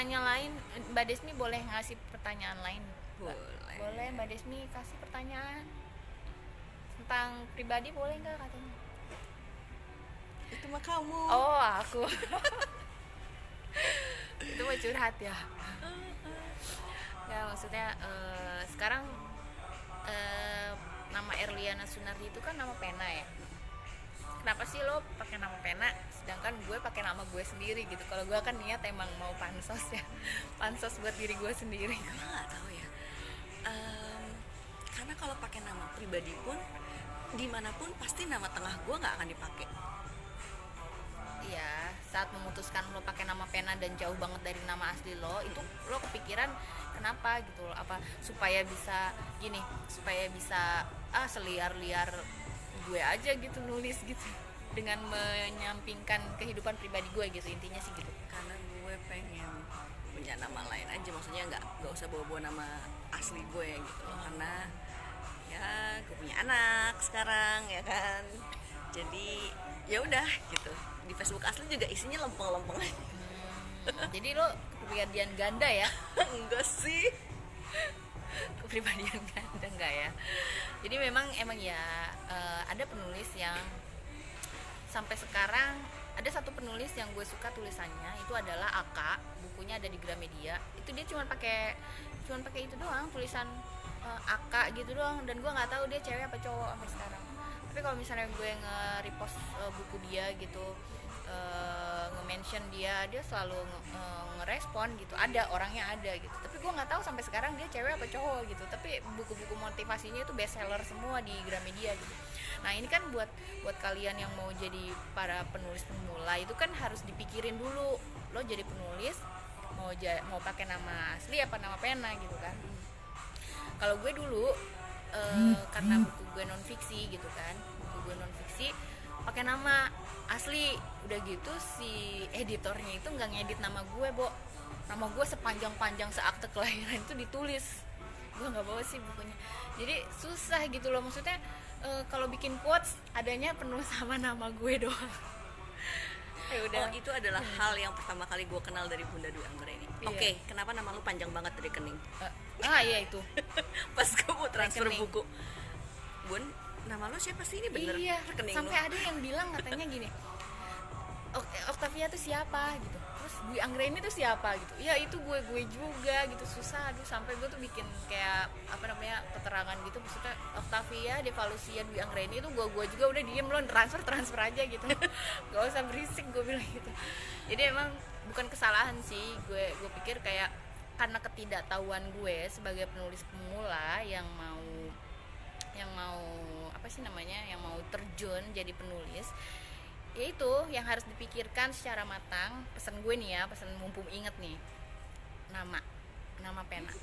nanya lain, Mbak Desmi boleh ngasih pertanyaan lain? Boleh. Boleh, Mbak Desmi kasih pertanyaan tentang pribadi boleh nggak katanya? Itu mah kamu. Oh, aku. Itu mau curhat ya? Ya maksudnya sekarang eh, nama Erliana Sunardi itu kan nama pena ya. Kenapa sih lo pakai nama pena sedangkan gue pakai nama gue sendiri gitu? Kalau gue kan niat emang mau pansos ya, pansos buat diri gue sendiri. Gue nggak tahu ya. Karena kalau pakai nama pribadi pun dimanapun pasti nama tengah gue nggak akan dipakai. Iya, saat memutuskan lo pakai nama pena dan jauh banget dari nama asli lo, itu lo kepikiran kenapa gitu loh? Apa supaya bisa gini, supaya bisa seliar-liar gue aja gitu nulis gitu dengan menyampingkan kehidupan pribadi gue gitu, intinya sih gitu. Karena gue pengen punya nama lain aja, maksudnya nggak usah bawa-bawa nama asli gue gitu loh. Karena ya gue punya anak sekarang ya kan, jadi ya udah gitu. Di Facebook asli juga isinya lempeng-lempeng aja. Jadi lo kepribadian ganda ya? Enggak sih. Kepribadian ganda enggak ya? Jadi memang emang ya ada penulis yang sampai sekarang, ada satu penulis yang gue suka tulisannya itu adalah Aka, bukunya ada di Gramedia. Itu dia cuma pakai itu doang, tulisan Aka gitu doang, dan gue nggak tahu dia cewek apa cowok sampai sekarang. Tapi kalau misalnya gue nge-repost buku dia gitu, nge-mention dia selalu ngerespon gitu, ada orangnya ada gitu. Tapi gue nggak tahu sampai sekarang dia cewek apa cowok gitu. Tapi buku-buku motivasinya itu bestseller semua di Gramedia gitu. Nah ini kan buat kalian yang mau jadi para penulis pemula itu kan harus dipikirin dulu, lo jadi penulis mau pakai nama asli apa nama pena gitu kan. Kalau gue dulu karena buku gue non fiksi gitu kan, buku gue non fiksi pakai nama asli, udah gitu si editornya itu nggak ngedit nama gue, nama gue sepanjang seakte kelahiran itu ditulis. Gue nggak bawa sih bukunya, jadi susah gitu loh. Maksudnya kalau bikin quotes adanya penuh sama nama gue doang. Ya udah. Oh, itu adalah hal yang pertama kali gue kenal dari Bunda Dwi Anggraini. Iya. Oke, kenapa nama lu panjang banget dari rekening? Iya itu. Pas gue mau transfer Rekening. buku, Bun, nama lu siapa sih, ini bener Iya, rekening sampai lu? ada yang bilang katanya gini, Octavia tuh siapa gitu, terus Dwi Anggraini tuh siapa gitu. Ya itu gue juga gitu, susah. Aduh, sampai gue tuh bikin kayak apa namanya keterangan gitu, maksudnya Octavia Devalusia Dwi Anggraini itu gue juga udah diem, lo transfer aja gitu. Gak usah berisik, gue bilang gitu. Jadi emang bukan kesalahan sih, gue pikir kayak karena ketidaktahuan gue sebagai penulis pemula yang mau apa sih namanya, yang mau terjun jadi penulis, ya itu yang harus dipikirkan secara matang. Pesan gue nih ya, pesan mumpung inget nih, nama pena,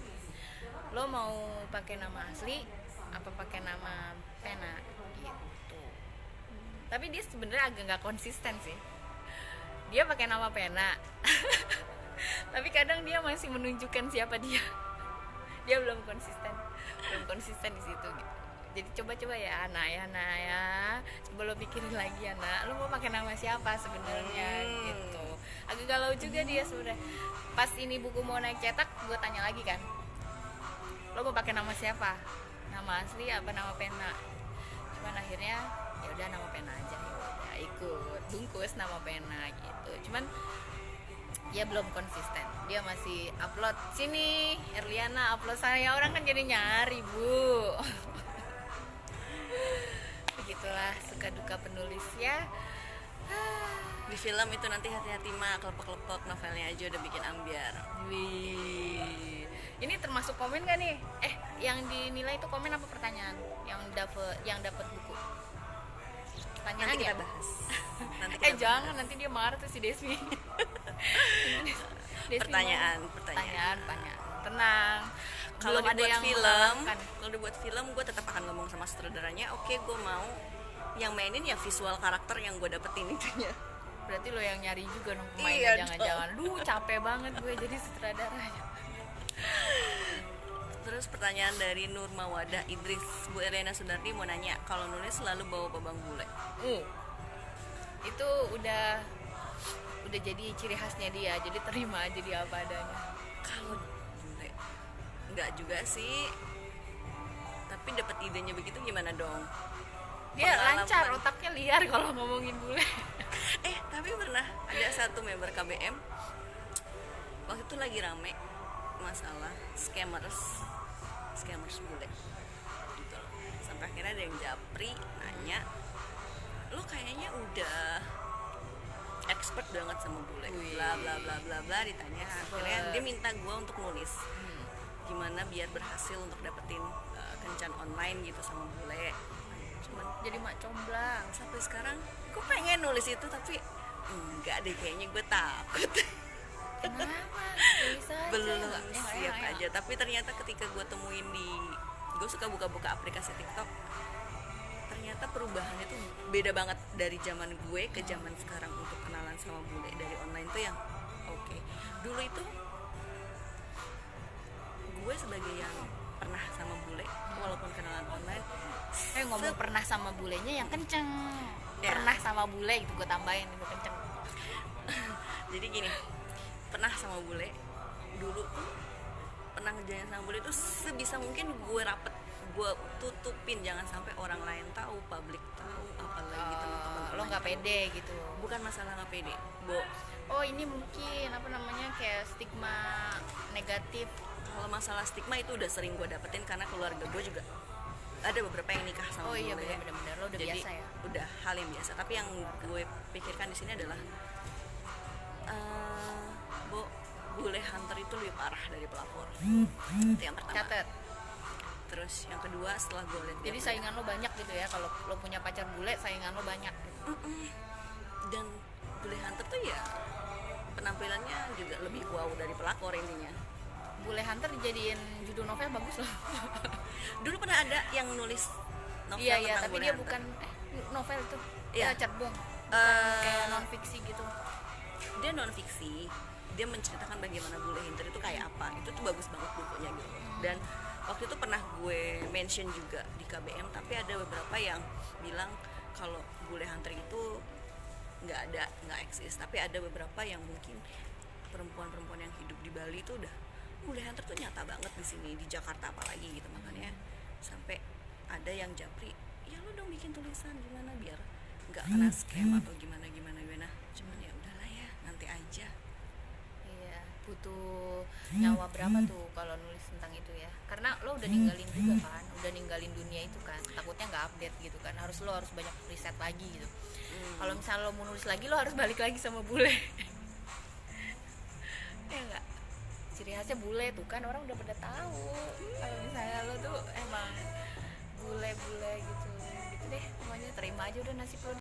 lo mau pakai nama asli apa pakai nama pena gitu. Tapi dia sebenarnya agak nggak konsisten sih, dia pakai nama pena tapi kadang dia masih menunjukkan siapa dia belum konsisten di situ gitu. Jadi coba ya anak ya, coba lo pikirin lagi anak, lo mau pakai nama siapa sebenarnya gitu. Agak galau juga dia sebenarnya. Pas ini buku mau naik cetak, gue tanya lagi kan, lo mau pakai nama siapa, nama asli apa nama pena? Cuman akhirnya ya udah nama pena aja, ya ikut bungkus nama pena gitu. Cuman ya belum konsisten, dia masih upload sini Erliana, upload saya, orang kan jadi nyari bu. Begitulah suka duka penulis ya. Di film itu nanti hati-hati mak, kelepek-kelepek novelnya aja udah bikin ambiar. Wih, ini termasuk komen gak nih? Yang dinilai itu komen apa pertanyaan? Yang dapat buku? Pertanyaan Nanti ya? kita bahas. Nanti kita Jangan, bahas. nanti dia marah tuh si Desmi. Pertanyaan. Tenang. Kalau Belum ada dibuat yang film, mengalahkan. kalau dibuat film gue tetap akan ngomong sama sutradaranya, oke, gue mau yang mainin ya visual karakter yang gue dapetin intinya. Berarti lo yang nyari juga dong Iya pemainnya, jangan-jangan. Duh, capek banget gue jadi sutradaranya. Terus pertanyaan dari Nur Mawada Idris, Bu Erliana Sunardi mau nanya, kalau nulis selalu bawa babang bule? Itu udah udah jadi ciri khasnya dia, jadi terima aja dia apa adanya. Kalau bule nggak juga sih, tapi dapat idenya begitu gimana dong? Dia Pengalaman. lancar, otaknya liar kalau ngomongin bule. Tapi pernah ada satu member KBM waktu itu lagi rame masalah scammers bule gitu loh. Sampai akhirnya ada yang japri nanya, lo kayaknya udah expert banget sama bule, Wih. bla bla bla bla bla, ditanya. Akhirnya dia minta gue untuk nulis gimana biar berhasil untuk dapetin kencan online gitu sama bule. Cuman Jadi mak comblang. sampai sekarang gue pengen nulis itu, tapi enggak deh, kayaknya gue takut. Kenapa? Tulis aja. Belum Nggak, siap ya. aja. Tapi ternyata ketika gue temuin gue suka buka-buka aplikasi TikTok, ternyata perubahannya tuh beda banget dari zaman gue ke zaman sekarang untuk kenalan sama bule dari online tuh yang oke. Dulu itu gue sebagai yang pernah sama bule walaupun kenalan online, Ngomong pernah sama bulenya yang kenceng. Ya. Pernah sama bule gitu, gue tambahin itu kenceng. jadi gini, pernah sama bule dulu tuh, pernah ngejalanin sama bule tuh sebisa mungkin gue rapet, gue tutupin, jangan sampai orang lain tahu, publik tahu, apalagi teman-teman. Lo nggak pede gitu. Bukan masalah nggak pede, Oh ini mungkin apa namanya kayak stigma negatif. kalau masalah stigma itu udah sering gue dapetin karena keluarga gue juga ada beberapa yang nikah sama Oh iya bule. benar-benar lo udah Jadi biasa ya. udah hal yang biasa. Tapi yang gue pikirkan di sini adalah bule hunter itu lebih parah dari pelapor. Itu yang pertama. Catet. Terus yang kedua, setelah gue lihat Jadi saingan lo banyak gitu ya, kalau lo punya pacar bule saingan lo banyak gitu. dan bule hunter tuh ya penampilannya juga lebih wow dari pelakor intinya. Bule hunter dijadiin judul novel bagus loh. Dulu pernah ada yang nulis novel Iya tentang tapi bule dia hunter. bukan novel itu. Iya. Ya cerbung. Bukan kayak non fiksi gitu. Dia non fiksi, dia menceritakan bagaimana bule hunter itu kayak apa. Itu tuh bagus banget bukunya gitu. Dan waktu itu pernah gue mention juga di KBM, tapi ada beberapa yang bilang kalau bule hunter itu nggak eksis. Tapi ada beberapa yang mungkin perempuan-perempuan yang hidup di Bali itu udah bule hunter tuh nyata banget di sini, di Jakarta apalagi gitu. Makanya sampai ada yang japri, ya lu dong bikin tulisan gimana biar nggak kena scam atau gimana. Cuman ya udahlah ya, nanti aja. Iya, butuh nyawa berapa tuh kalau nulis tentang itu ya? Karena lo udah ninggalin juga kan, udah ninggalin dunia itu kan. Takutnya nggak update gitu kan. Lo harus banyak riset lagi gitu. Kalau misalnya lo mau nulis lagi, lo harus balik lagi sama bule. Ya enggak? Ciri khasnya bule tuh kan, orang udah pada tahu. Kalau misalnya lo tuh emang bule-bule gitu. Gitu deh, pokoknya terima aja udah nasib lo.